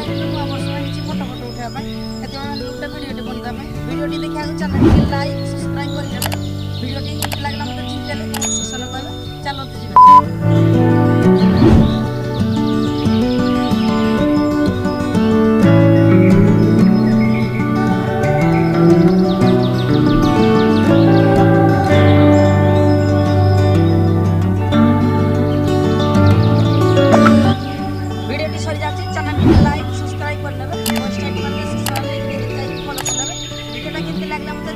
ଆମେ ନୂଆ ବର୍ଷ ହେଇଛି ଫଟୋ ଉଠାଇବା ପାଇଁ ସେଥିପାଇଁ ଗୋଟେ ଭିଡ଼ିଓଟି ବନେଇବା ପାଇଁ ଭିଡ଼ିଓଟି ଦେଖିବାକୁ ଚ୍ୟାନେଲଟିକୁ ଲାଇକ୍ ସବସ୍କ୍ରାଇବ୍ କରିନେବେ। ଭିଡ଼ିଓଟି କେମିତି ଲାଗିଲା ମୋତେ ଚିନ୍ତାରେ ସେସନ କହିବେ। ଚାଲନ୍ତୁ ଯିବା। ভিডিওটি সরে যাচ্ছে চ্যানেলটিকে লাইক সাবস্ক্রাইব করে নেবে। ওয়েবসাইট মানে ফলো করে নেবে। ভিডিওটা কেমন লাগলো আমাদের